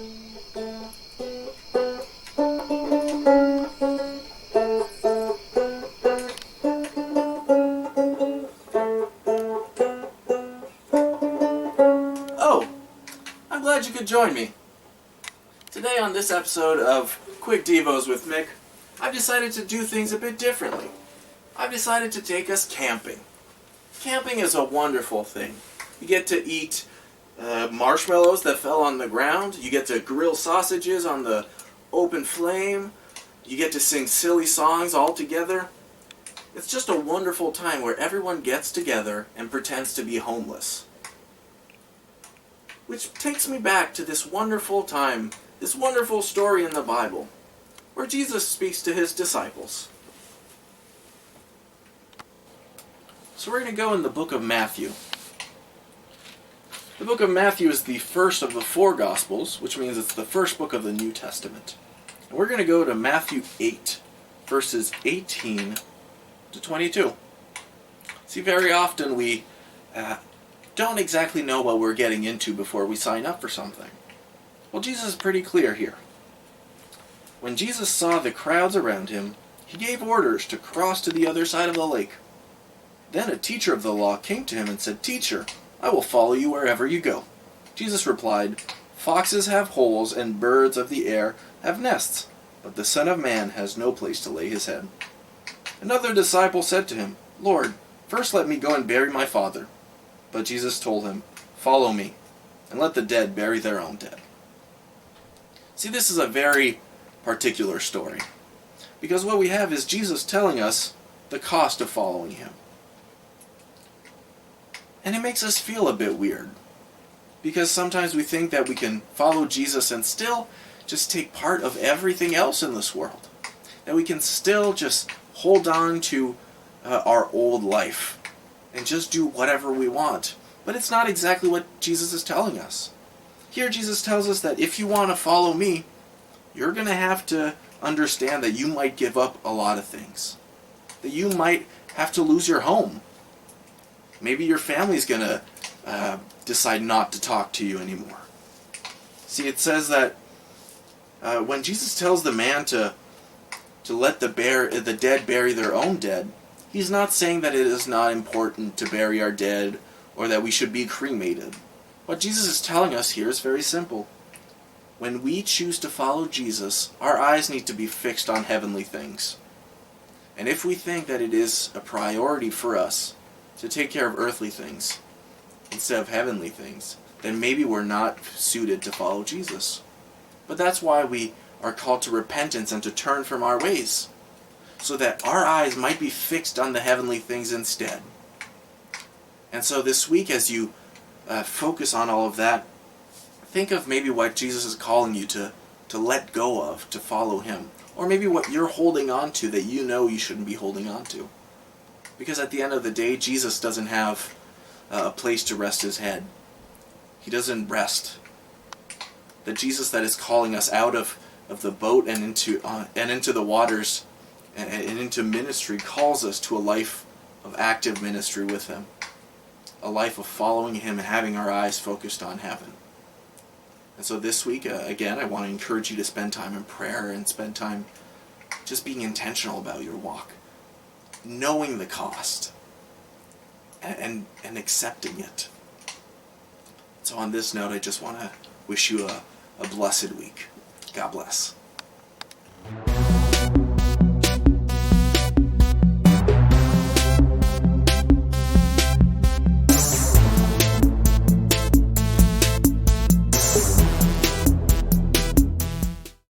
Oh, I'm glad you could join me. Today on this episode of Quick Devos with Mick, I've decided to do things a bit differently. I've decided to take us camping. Camping is a wonderful thing. You get to eat marshmallows that fell on the ground. You get to grill sausages on the open flame. You get to sing silly songs all together. It's just a wonderful time where everyone gets together and pretends to be homeless. Which takes me back to this wonderful time, this wonderful story in the Bible, where Jesus speaks to his disciples. So we're going to go in the book of Matthew. The book of Matthew is the first of the four Gospels, which means it's the first book of the New Testament. And we're going to go to Matthew 8, verses 18 to 22. See, very often we don't exactly know what we're getting into before we sign up for something. Well, Jesus is pretty clear here. When Jesus saw the crowds around him, he gave orders to cross to the other side of the lake. Then a teacher of the law came to him and said, "Teacher, I will follow you wherever you go." Jesus replied, "Foxes have holes and birds of the air have nests, but the Son of Man has no place to lay his head." Another disciple said to him, "Lord, first let me go and bury my father." But Jesus told him, "Follow me, and let the dead bury their own dead." See, this is a very particular story, because what we have is Jesus telling us the cost of following him. And it makes us feel a bit weird, because sometimes we think that we can follow Jesus and still just take part of everything else in this world. That we can still just hold on to our old life and just do whatever we want. But it's not exactly what Jesus is telling us. Here Jesus tells us that if you want to follow me, you're going to have to understand that you might give up a lot of things. That you might have to lose your home. Maybe your family's going to decide not to talk to you anymore. See, it says that when Jesus tells the man to let the dead bury their own dead, he's not saying that it is not important to bury our dead or that we should be cremated. What Jesus is telling us here is very simple. When we choose to follow Jesus, our eyes need to be fixed on heavenly things. And if we think that it is a priority for us to take care of earthly things instead of heavenly things, then maybe we're not suited to follow Jesus. But that's why we are called to repentance and to turn from our ways, so that our eyes might be fixed on the heavenly things instead. And so this week, as you focus on all of that, think of maybe what Jesus is calling you to let go of, to follow him. Or maybe what you're holding on to that you know you shouldn't be holding on to. Because at the end of the day, Jesus doesn't have a place to rest his head. He doesn't rest. The Jesus that is calling us out of the boat and into the waters and into ministry calls us to a life of active ministry with him. A life of following him and having our eyes focused on heaven. And so this week, again, I want to encourage you to spend time in prayer and spend time just being intentional about your walk. Knowing the cost and accepting it. So on this note, I just want to wish you a blessed week. God bless.